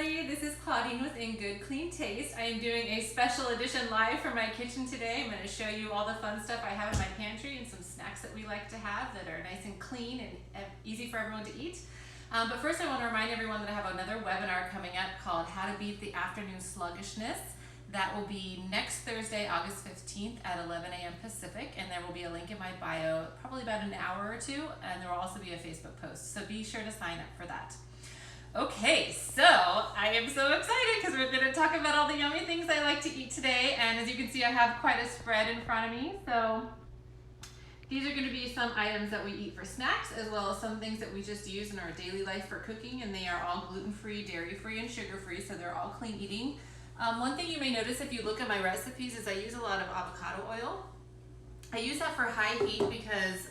everybody, this is Claudine with In Good Clean Taste. I am doing a special edition live from my kitchen today. I'm going to show you all the fun stuff I have in my pantry and some snacks that we like to have that are nice and clean and easy for everyone to eat. But first I want to remind everyone that I have another webinar coming up called How to Beat the Afternoon Sluggishness. That will be next Thursday, August 15th at 11 a.m. Pacific, and there will be a link in my bio, probably about an hour or two, and there will also be a Facebook post, so be sure to sign up for that. Okay, so I am so excited because we're going to talk about all the yummy things I like to eat today, and as you can see I have quite a spread in front of me. So these are going to be some items that we eat for snacks, as well as some things that we just use in our daily life for cooking, and they are all gluten-free, dairy-free, and sugar-free, so they're all clean eating. One thing you may notice if you look at my recipes is I use a lot of avocado oil. I use that for high heat because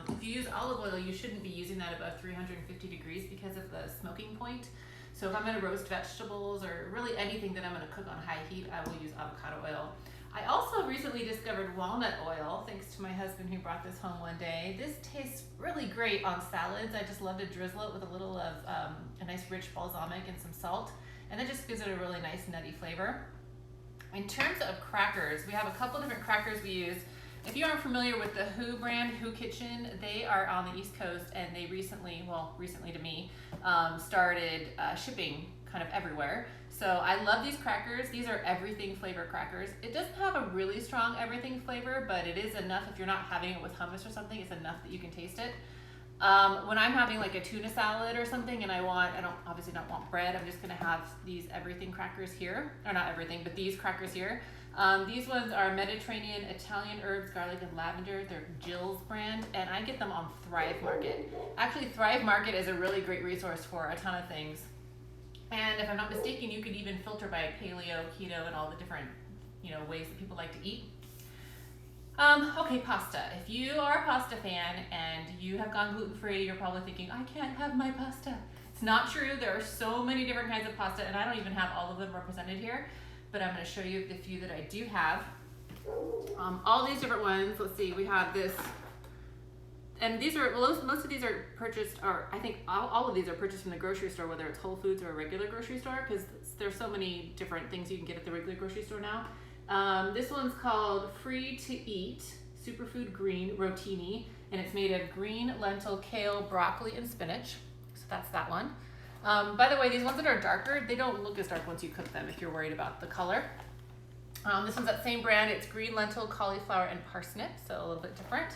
if you use olive oil, you shouldn't be using that above 350 degrees because of the smoking point. So if I'm going to roast vegetables or really anything that I'm going to cook on high heat, I will use avocado oil. I also recently discovered walnut oil, thanks to my husband who brought this home one day. This tastes really great on salads. I just love to drizzle it with a little of a nice rich balsamic and some salt. And that just gives it a really nice nutty flavor. In terms of crackers, we have a couple different crackers we use. If you aren't familiar with the Who brand, Who Kitchen, they are on the East Coast and they recently to me, started shipping kind of everywhere. So I love these crackers. These are everything flavor crackers. It doesn't have a really strong everything flavor, but it is enough if you're not having it with hummus or something, it's enough that you can taste it. When I'm having like a tuna salad or something and I don't obviously not want bread, I'm just gonna have these everything crackers here, or not everything, but these crackers here. These ones are Mediterranean, Italian herbs, garlic, and lavender. They're Jill's brand, and I get them on Thrive Market. Actually, Thrive Market is a really great resource for a ton of things. And if I'm not mistaken, you could even filter by paleo, keto, and all the different ways that people like to eat. Okay, pasta. If you are a pasta fan and you have gone gluten-free, you're probably thinking, I can't have my pasta. It's not true. There are so many different kinds of pasta, and I don't even have all of them represented here, but I'm going to show you the few that I do have. All these different ones, let's see, we have this, and these are, most of these are purchased, or I think all of these are purchased from the grocery store, whether it's Whole Foods or a regular grocery store, because there's so many different things you can get at the regular grocery store now. This one's called Free to Eat Superfood Green Rotini, and it's made of green lentil, kale, broccoli, and spinach. So that's that one. By the way, these ones that are darker, they don't look as dark once you cook them if you're worried about the color. This one's that same brand. It's green lentil, cauliflower, and parsnip, so a little bit different.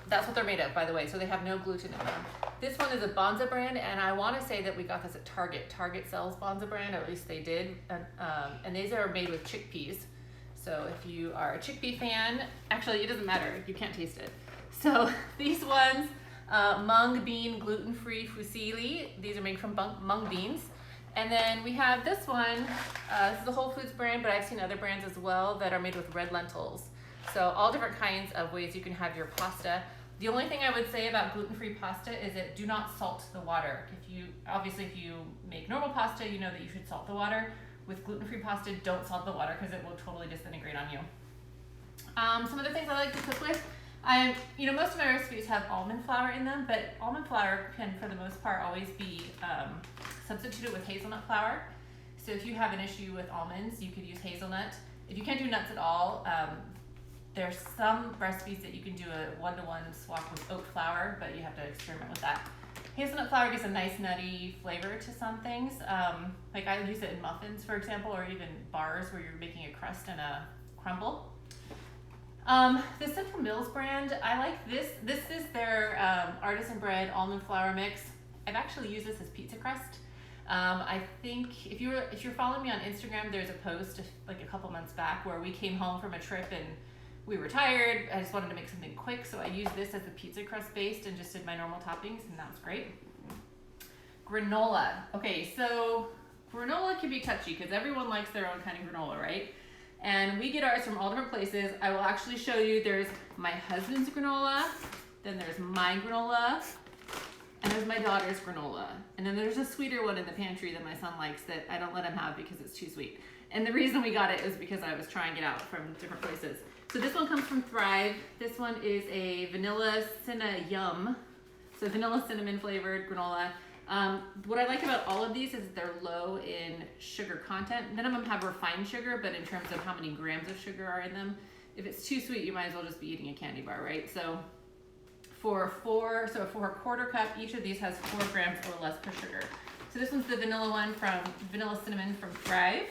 That's what they're made of, by the way, so they have no gluten in them. This one is a Bonza brand, and I want to say that we got this at Target. Target sells Bonza brand, or at least they did, and these are made with chickpeas. So if you are a chickpea fan, actually it doesn't matter, you can't taste it. So these ones, mung bean gluten-free fusilli, these are made from mung beans. And then we have this one, this is a Whole Foods brand, but I've seen other brands as well that are made with red lentils. So all different kinds of ways you can have your pasta. The only thing I would say about gluten-free pasta is that do not salt the water. Obviously if you make normal pasta, you know that you should salt the water. With gluten-free pasta, don't salt the water because it will totally disintegrate on you. Some other things I like to cook with, most of my recipes have almond flour in them, but almond flour can, for the most part, always be substituted with hazelnut flour. So if you have an issue with almonds, you could use hazelnut. If you can't do nuts at all, there's some recipes that you can do a one-to-one swap with oat flour, but you have to experiment with that. Hazelnut flour gives a nice nutty flavor to some things. Like I use it in muffins, for example, or even bars where you're making a crust and a crumble. The Simple Mills brand, I like this. This is their artisan bread almond flour mix. I've actually used this as pizza crust. I think if you're following me on Instagram, there's a post like a couple months back where we came home from a trip and we were tired. I just wanted to make something quick, so I used this as a pizza crust base and just did my normal toppings, and that was great. Granola. Okay, so granola can be touchy because everyone likes their own kind of granola, right? And we get ours from all different places. I will actually show you. There's my husband's granola, then there's my granola, and there's my daughter's granola. And then there's a sweeter one in the pantry that my son likes that I don't let him have because it's too sweet. And the reason we got it is because I was trying it out from different places. So this one comes from Thrive. This one is a vanilla cinna yum. So vanilla cinnamon flavored granola. What I like about all of these is that they're low in sugar content. None of them have refined sugar, but in terms of how many grams of sugar are in them, if it's too sweet, you might as well just be eating a candy bar, right? So for a quarter cup, each of these has 4 grams or less per sugar. So this one's the vanilla cinnamon from Thrive.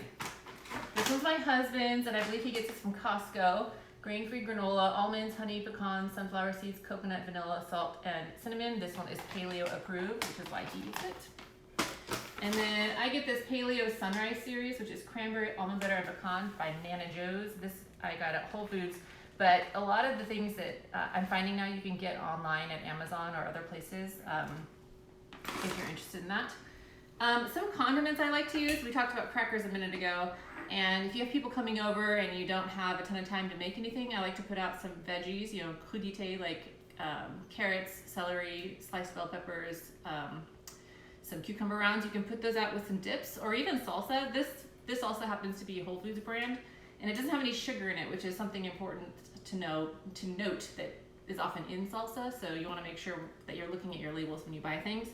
This one's my husband's, and I believe he gets this from Costco. Grain-free granola, almonds, honey, pecans, sunflower seeds, coconut, vanilla, salt, and cinnamon. This one is paleo approved, which is why he eats it. And then I get this Paleo Sunrise series, which is cranberry, almond butter, and pecan by Nana Joe's. This I got at Whole Foods. But a lot of the things that I'm finding now you can get online at Amazon or other places if you're interested in that. Some condiments I like to use. We talked about crackers a minute ago. And if you have people coming over and you don't have a ton of time to make anything, I like to put out some veggies, crudité, like carrots, celery, sliced bell peppers, some cucumber rounds. You can put those out with some dips or even salsa. This also happens to be a Whole Foods brand, and it doesn't have any sugar in it, which is something important to note that is often in salsa. So you want to make sure that you're looking at your labels when you buy things.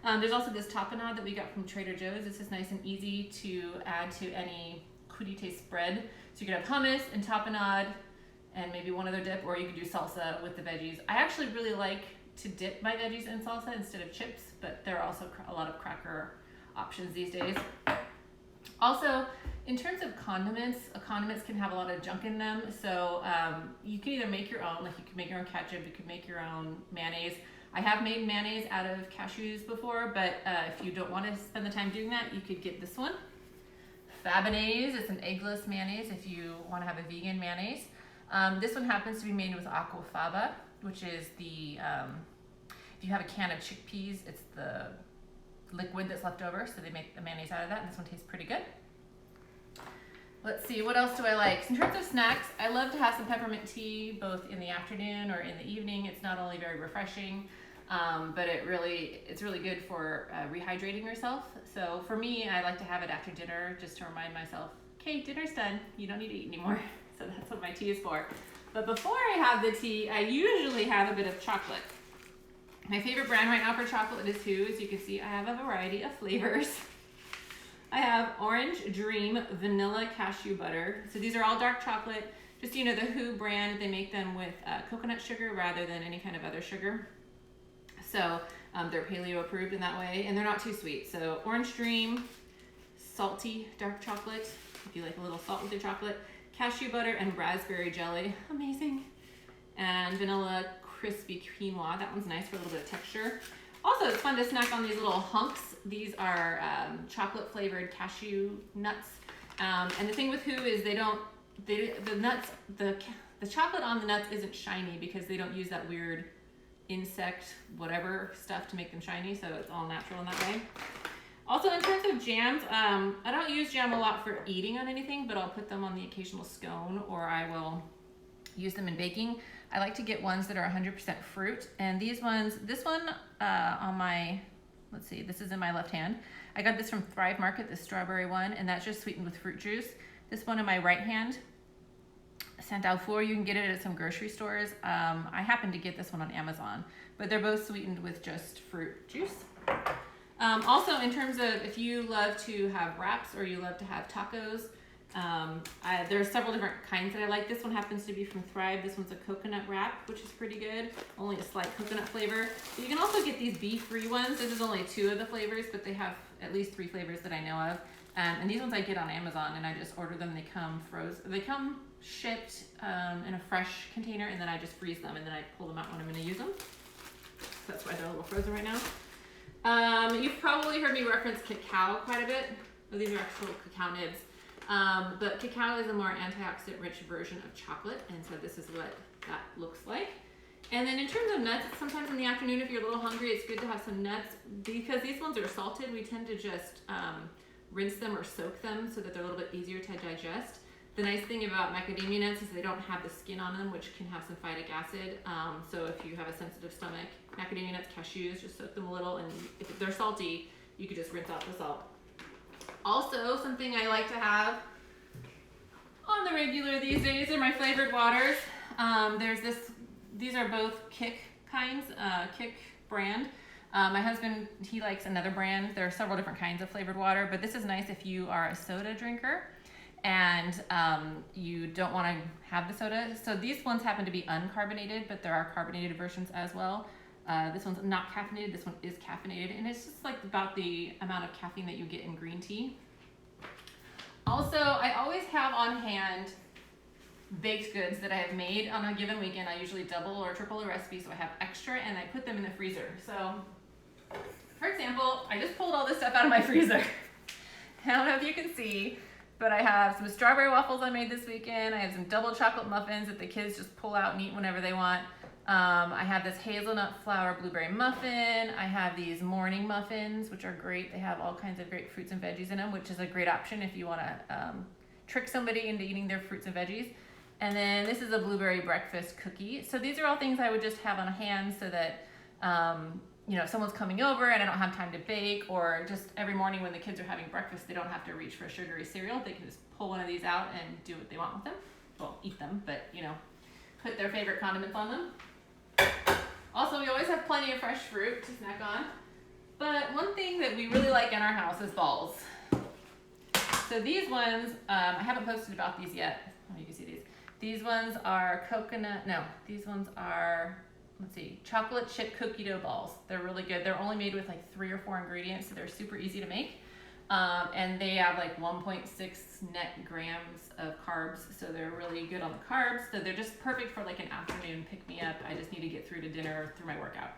There's also this tapenade that we got from Trader Joe's. This is nice and easy to add to any crudité spread. So you could have hummus and tapenade and maybe one other dip, or you could do salsa with the veggies. I actually really like to dip my veggies in salsa instead of chips, but there are also a lot of cracker options these days. Also, in terms of condiments can have a lot of junk in them. So you can either make your own, like you could make your own ketchup, you could make your own mayonnaise. I have made mayonnaise out of cashews before, but if you don't want to spend the time doing that, you could get this one. Fabonnaise, it's an eggless mayonnaise if you want to have a vegan mayonnaise. This one happens to be made with aquafaba, which is the, if you have a can of chickpeas, it's the liquid that's left over, so they make the mayonnaise out of that, and this one tastes pretty good. Let's see, what else do I like? So in terms of snacks, I love to have some peppermint tea, both in the afternoon or in the evening. It's not only very refreshing, but it's really good for rehydrating yourself. So for me, I like to have it after dinner just to remind myself, okay, dinner's done. You don't need to eat anymore. So that's what my tea is for. But before I have the tea, I usually have a bit of chocolate. My favorite brand right now for chocolate is Who. As you can see, I have a variety of flavors. I have Orange Dream Vanilla Cashew Butter. So these are all dark chocolate. Just, the Who brand, they make them with coconut sugar rather than any kind of other sugar. So they're paleo approved in that way, and they're not too sweet. So Orange Dream, salty dark chocolate, if you like a little salt with your chocolate, cashew butter, and raspberry jelly. Amazing. And vanilla crispy quinoa. That one's nice for a little bit of texture. Also, it's fun to snack on these little hunks. These are chocolate flavored cashew nuts. And the thing with Who is the chocolate on the nuts isn't shiny because they don't use that weird insect whatever stuff to make them shiny, so it's all natural in that way. Also, in terms of jams, I don't use jam a lot for eating on anything, but I'll put them on the occasional scone, or I will use them in baking. I like to get ones that are 100% fruit, and this one on my, let's see, this is in my left hand. I got this from Thrive Market, the strawberry one, and that's just sweetened with fruit juice. This one in my right hand, Saint-Alfour, you can get it at some grocery stores. I happen to get this one on Amazon, but they're both sweetened with just fruit juice. Also, in terms of if you love to have wraps or you love to have tacos, there are several different kinds that I like. This one happens to be from Thrive. This one's a coconut wrap, which is pretty good. Only a slight coconut flavor. But you can also get these beef-free ones. This is only 2 of the flavors, but they have at least 3 flavors that I know of. And these ones I get on Amazon, and I just order them. They come frozen. They come shipped in a fresh container, and then I just freeze them, and then I pull them out when I'm going to use them. So that's why they're a little frozen right now. You've probably heard me reference cacao quite a bit. Oh, these are actual cacao nibs. But cacao is a more antioxidant-rich version of chocolate, and so this is what that looks like. And then in terms of nuts, sometimes in the afternoon if you're a little hungry, it's good to have some nuts. Because these ones are salted, we tend to just rinse them or soak them so that they're a little bit easier to digest. The nice thing about macadamia nuts is they don't have the skin on them, which can have some phytic acid. So if you have a sensitive stomach, macadamia nuts, cashews, just soak them a little, and if they're salty, you could just rinse out the salt. Also, something I like to have on the regular these days are my flavored waters. These are both Kick kinds, Kick brand. My husband, he likes another brand. There are several different kinds of flavored water, but this is nice if you are a soda drinker and you don't want to have the soda. So these ones happen to be uncarbonated, but there are carbonated versions as well. This one's not caffeinated, this one is caffeinated, and it's just like about the amount of caffeine that you get in green tea. Also, I always have on hand baked goods that I have made on a given weekend. I usually double or triple a recipe, so I have extra, and I put them in the freezer. So, for example, I just pulled all this stuff out of my freezer. I don't know if you can see, but I have some strawberry waffles I made this weekend. I have some double chocolate muffins that the kids just pull out and eat whenever they want. I have this hazelnut flour blueberry muffin. I have these morning muffins, which are great. They have all kinds of great fruits and veggies in them, which is a great option if you want to trick somebody into eating their fruits and veggies. And then this is a blueberry breakfast cookie. So these are all things I would just have on hand so that if someone's coming over and I don't have time to bake, or just every morning when the kids are having breakfast, they don't have to reach for a sugary cereal. They can just pull one of these out and do what they want with them. Well, eat them, but put their favorite condiments on them. Also, we always have plenty of fresh fruit to snack on. But one thing that we really like in our house is balls. So these ones, I haven't posted about these yet. Oh, you can see these. These ones are chocolate chip cookie dough balls. They're really good. They're only made with like 3 or 4 ingredients, so they're super easy to make. And they have like 1.6 net grams of carbs, so they're really good on the carbs. So they're just perfect for like an afternoon pick-me-up. I just need to get through to dinner or through my workout.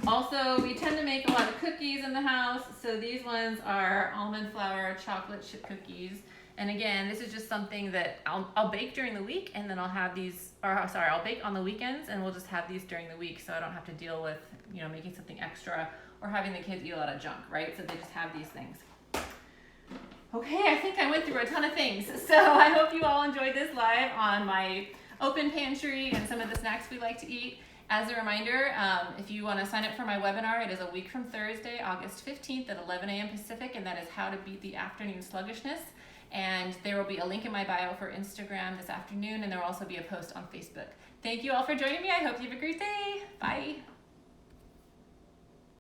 Also, we tend to make a lot of cookies in the house. So these ones are almond flour chocolate chip cookies. And again, this is just something that I'll bake during the week, and then I'll bake on the weekends, and we'll just have these during the week, so I don't have to deal with making something extra or having the kids eat a lot of junk, right? So they just have these things. Okay, I think I went through a ton of things. So I hope you all enjoyed this live on my open pantry and some of the snacks we like to eat. As a reminder, if you want to sign up for my webinar, it is a week from Thursday, August 15th at 11 a.m. Pacific, and that is how to beat the afternoon sluggishness. And there will be a link in my bio for Instagram this afternoon, and there will also be a post on Facebook. Thank you all for joining me. I hope you have a great day. Bye.